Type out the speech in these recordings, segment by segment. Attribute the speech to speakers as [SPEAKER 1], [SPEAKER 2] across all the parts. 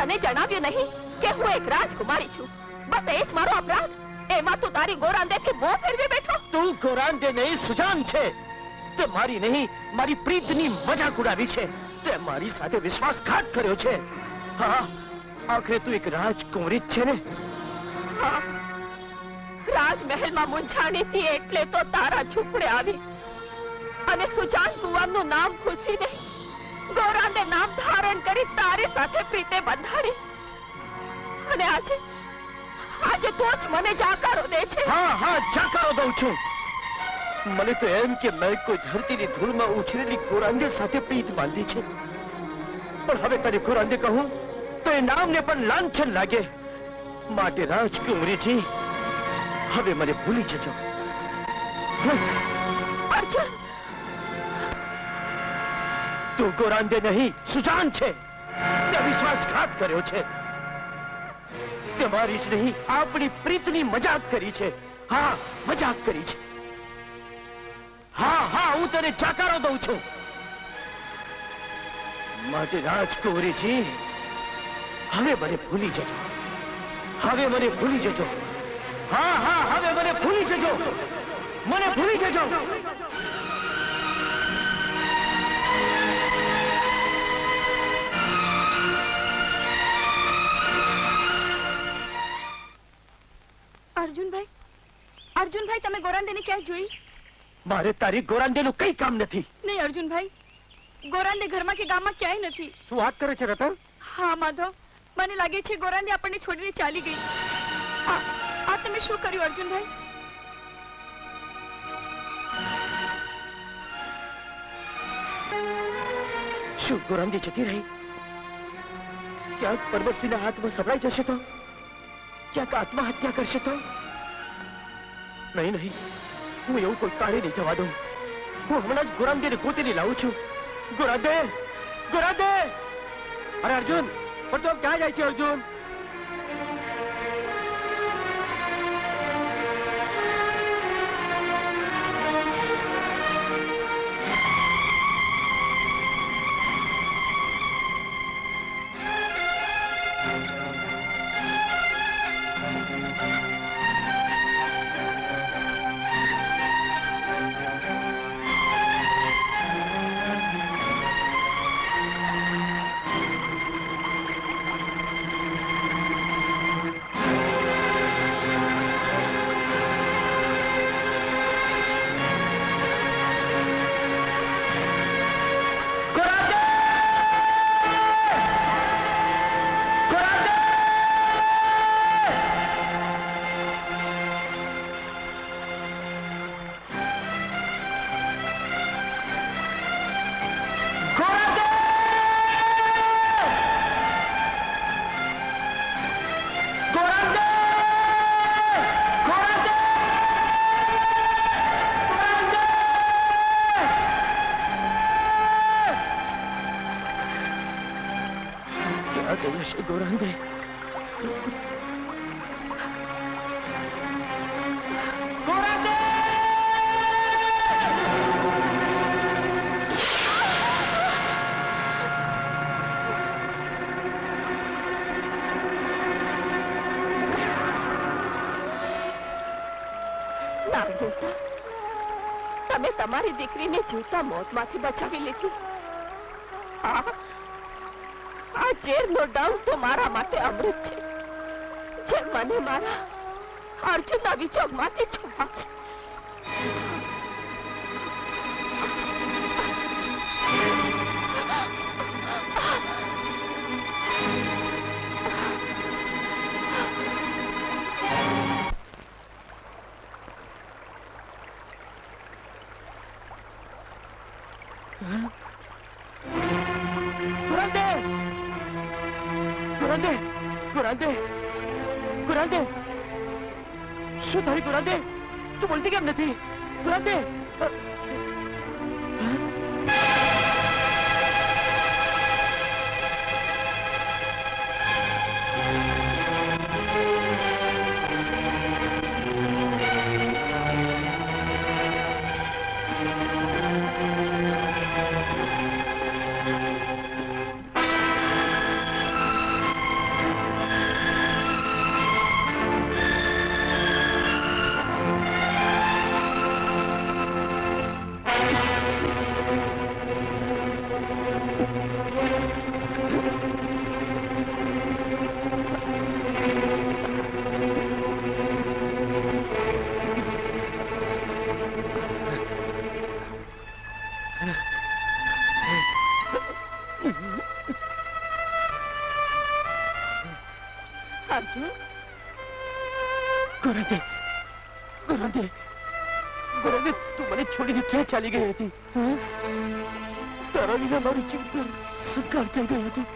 [SPEAKER 1] તને જણાવ્યું નહીં કે હું એક રાજકુમારી છું? બસ એ જ મારો અપરાધ. એમાં તું તારી ગોરાંદેથી મોં ફેરવી બેઠો.
[SPEAKER 2] તું ગોરાંદે નહીં, સુજાન છે. તે મારી નહીં, મારી પ્રીતની મજાક ઉડાવી છે. તે મારી સાથે વિશ્વાસઘાત કર્યો છે. હા, આખરે તું એક રાજકુમારી જ છે ને?
[SPEAKER 1] હા, રાજમહેલમાં મૂંઝાણી હતી એટલે તો તારા ઝૂંપડે આવી અને સુજાન કુંવરનું નામ ઘૂસીને ગોરાંદે નામ ધારણ કરી તારી સાથે પ્રીતે બંધાણી. અને આજે તું જ મને જાકારો દે છે.
[SPEAKER 2] હા હા, જાકારો દઉં છું. મને તો એમ કે મેં કોઈ ધરતીની ધૂળમાં ઉછરેલી ગોરાંદે સાથે પ્રીત બાંધી છે. પણ હવે તને ગોરાંદે કહું તો એ નામને પણ લાંછન લાગે. માટે રાજકુમારીજી, હવે મને ભૂલી જજો.
[SPEAKER 1] અર્જુન,
[SPEAKER 2] તું ગોરાંદે નહીં, સુજાન છે. તે વિશ્વાસઘાત કર્યો છે. તમારી જ નહીં, આપણી પ્રીતની મજાક કરી છે. હા, મજાક કરી છે. હા હા, હું તને જાકારો દઉં છું. માટે રાજકુમારીજી, હવે મને ભૂલી જજો. હવે મને ભૂલી જજો. હા હા, હવે મને ભૂલી જજો. મને ભૂલી જજો.
[SPEAKER 1] અર્જુનભાઈ, તમે ગોરાંદેને ક્યાં જોઈ?
[SPEAKER 2] મારે તારી ગોરાંદેનું કઈ કામ નથી.
[SPEAKER 1] નહીં અર્જુનભાઈ, ગોરાંદે ઘરમાં કે ગામમાં ક્યાંય નથી.
[SPEAKER 2] શું વાત કરે છે રતન?
[SPEAKER 1] હા માધવ, મને લાગે છે ગોરાંદે આપણને છોડીને ચાલી ગઈ. આ તમે શું કર્યું અર્જુનભાઈ?
[SPEAKER 2] શું ગોરાંદે જતી રહી? ક્યાંક પરબતસિંહના હાથમાં સપડાઈ જશે તો? ક્યાંક આત્મહત્યા કરશે તો? નહીં નહીં, હું એવું કોઈ કાર્ય નહીં થવા દઉં. હું હમણાં જ ગોરાંદેને ગોતીને લાવું છું. ગોરાંદે, ગોરાંદે! અરે અર્જુન, પણ તું ક્યાં જાય છે અર્જુન? ગોરાંદે, ગોરાંદે!
[SPEAKER 1] નાગદેવતા, તમે તમારી દીકરીને જીવતા મોતમાંથી બચાવી લીધી. આ ઝેરનો ડંખ તો મારા માટે અમૃત છે, જે મને મારા અર્જુનના વિચોગમાંથી છુપાવશે.
[SPEAKER 2] ગોરાંદે! ગોરાંદે! ગોરાંદે! ગોરાંદે! શું થયું ગોરાંદે? તું બોલતી કેમ નથી? ગોરાંદે!
[SPEAKER 1] અર્જુન,
[SPEAKER 2] ગોરંદે, ગોરંદે, ગોરંદે, તું મને છોડીને ક્યાં ચાલી ગઈ હતી? હા? તારા વિના મારું જીવન સંગાર થઈ ગયું હતું.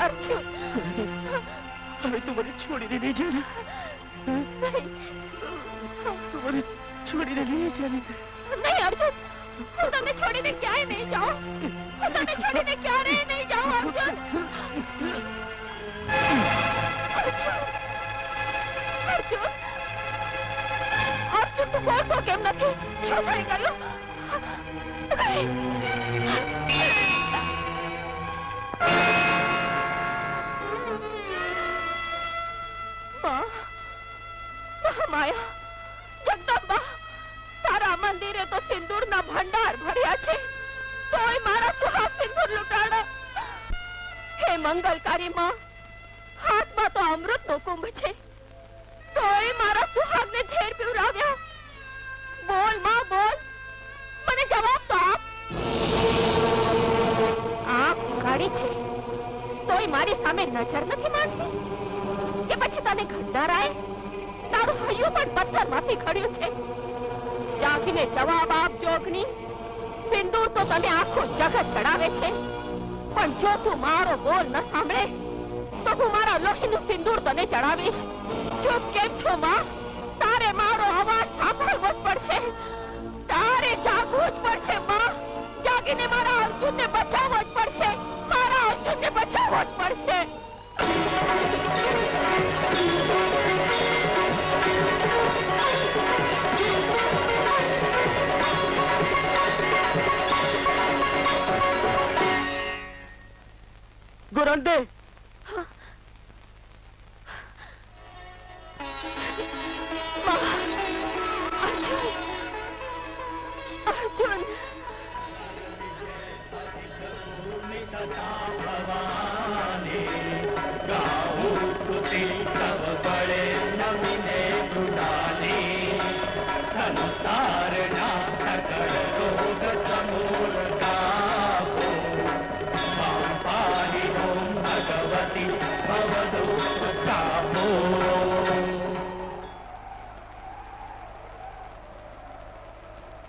[SPEAKER 1] અર્જુન,
[SPEAKER 2] ગોરંદે, હવે તું મને છોડીને નહીં જા ને? હા? તું મને છોડીને નહીં જા ને?
[SPEAKER 1] નહીં અર્જુન, હું તને છોડીને ક્યાંય નહીં જાઉં. હું તને છોડીને ક્યારેય નહીં જાઉં અર્જુન. અર્જુન, અર્જુન, અર્જુન, તું બોલતો કેમ નથી? શું થઈ ગયું? નહીં. મહામાયા, જગદંબા, તારા મંદિરે તો સિંદૂરના ભંડાર ભર્યા છે, તોય મારા સુહાગ સિંદૂર લૂંટાણા. હે મંગલકારી માં, હાથમાં તો અમૃતનો કુંભ છે, તોય મારા સુહાગને ઝેર પીવડાવ્યા. બોલ માં, બોલ, મને જવાબ તો આપ. આંખ કાળી છે તોય મારી સામે નજર નથી માંડતી? કે પછી તને ગંડાર આય? તારું હૈયું પણ પથ્થરમાંથી ઘડ્યું છે. જાગીને જવાબ આપ જોગણી. સિંદૂર તો તને આખું જગત ચડાવે છે, પણ જો તું મારો બોલ ન સાંભળે તો હું મારા લોહીનું સિંદૂર તને ચડાવીશ. ચૂપ કેમ છો માં? તારે મારો અવાજ સાંભળવો જ પડશે. તારે જાગવું જ પડશે માં. જાગીને મારા અર્જુનને બચાવવો જ પડશે. મારા અર્જુનને બચાવવો જ પડશે.
[SPEAKER 2] ગોરંદે,
[SPEAKER 1] અર્જુન, અર્જુન,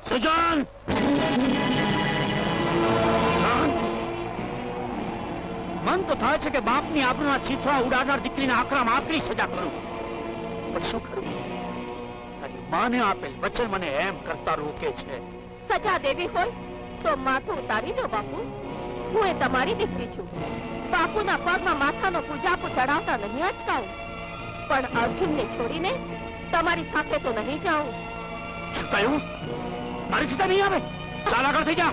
[SPEAKER 2] સુજાન, સુજાન, મન તો થાય છે કે બાપની આબરૂના ચીથડા ઉડાડનાર દીકરીને આકરામાં આકરી સજા કરું, પણ શું કરું? તારી માને આપેલ વચન મને એમ કરતા રોકે છે.
[SPEAKER 1] સજા દેવી હોય તો માથું ઉતારી લો બાપુ. હું એ તમારી દીકરી છું. બાપુના પગમાં માથાનો પૂજાપો ચડાવતા નહીં અચકાવું, પણ અર્જુનને છોડીને તમારી સાથે તો નહીં જાઉં.
[SPEAKER 2] શું કહ્યું? મારી સીધા નહીં આવે. ચાલ આગળ થઈ જા.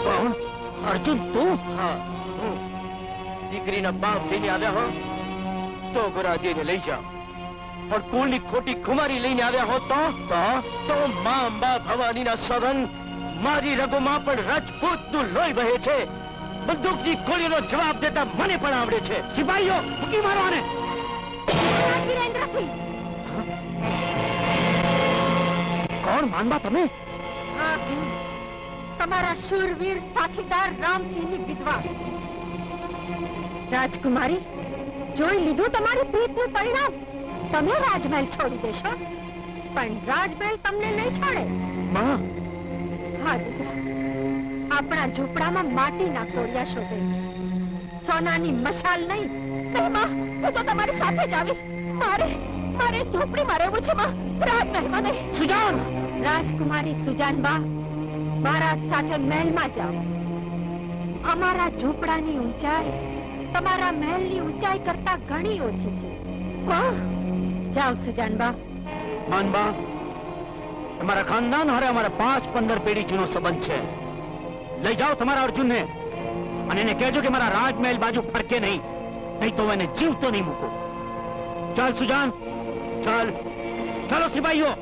[SPEAKER 2] કોણ? અર્જુન તું? હા, હું. દીકરીના બાપ લઈને આવ્યા હો તો ગોરાદીને લઈ જા, પણ કુળની ખોટી ખુમારી લઈને આવ્યા હો તો મા અંબા ભવાનીના સગન મારી રગોમાં પણ રાજપૂતનું લોહી વહે છે. બંદૂકની ગોળીનો જવાબ દેતા મને પણ આવડે છે. સિપાહીઓ, મૂકી મારો આને.
[SPEAKER 1] વીરેન્દ્રસિંહ.
[SPEAKER 2] કોણ માનબા તમે?
[SPEAKER 1] હા, હું તમારા શૂરવીર સાથીદાર રામસિંહની વિધવા. રાજકુમારી, જોઈ લીધું તમારી પ્રીતનું પરિણામ. તમે રાજમહેલ છોડી દેશો, પણ રાજમહેલ તમને નહીં છોડે.
[SPEAKER 2] માં,
[SPEAKER 1] હા દીકરા, આપણા ઝૂંપડામાં માટીના કોળિયા શોધે, સોનાની મશાલ નહીં. નહીં માં, હું તો તમારી સાથે જ આવીશ. મારે ઝૂંપડીમાં રહેવું છે માં, રાજમહેલમાં નહીં.
[SPEAKER 2] સુજાન!
[SPEAKER 1] રાજકુમારી સુજાનબા, મારા સાથે મહેલમાં જાઓ. અમારા ઝૂંપડાની ઊંચાઈ તમારા મહેલની ઊંચાઈ કરતા ઘણી ઓછી છે. જાઓ સુજાનબા.
[SPEAKER 2] માનબા, તમારા ખાનદાન હારે અમારા 5-15 પેઢી જૂનો સંબંધ છે. લઈ જાઓ તમારા અર્જુનને અને એને કહેજો કે મારા રાજમહેલ બાજુ ફરકે નહીં, નહીં તો એને જીવતો નહીં મૂકો. ચાલ સુજાન, ચાલ. ચાલો સિપાહીઓ.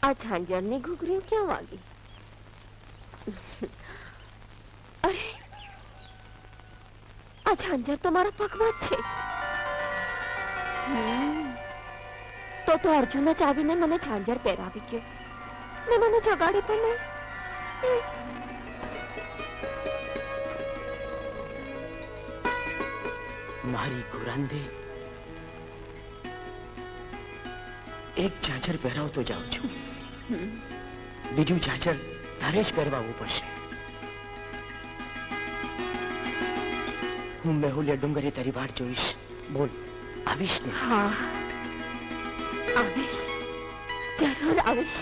[SPEAKER 1] આ ઝાંઝરની ઘૂઘરીઓ ક્યાં વાગી? અરે, આ ઝાંઝર તો મારા પગમાં જ છે. તો અર્જુન જ આવીને મને ઝાંઝર પહેરાવી ગયો ને મને જગાડી પણ નહીં.
[SPEAKER 2] મારી ગુરાંદે, એક ઝાંઝર પહેરાવતો જાઉં છું, બીજું ઝાંઝર તારે જ પહેરવાવું પડશે. હું મેહુલિયા ડુંગરે તારી વાટ જોઈશ. બોલ, આવીશ ને?
[SPEAKER 1] હા, આવીશ, જરૂર આવીશ.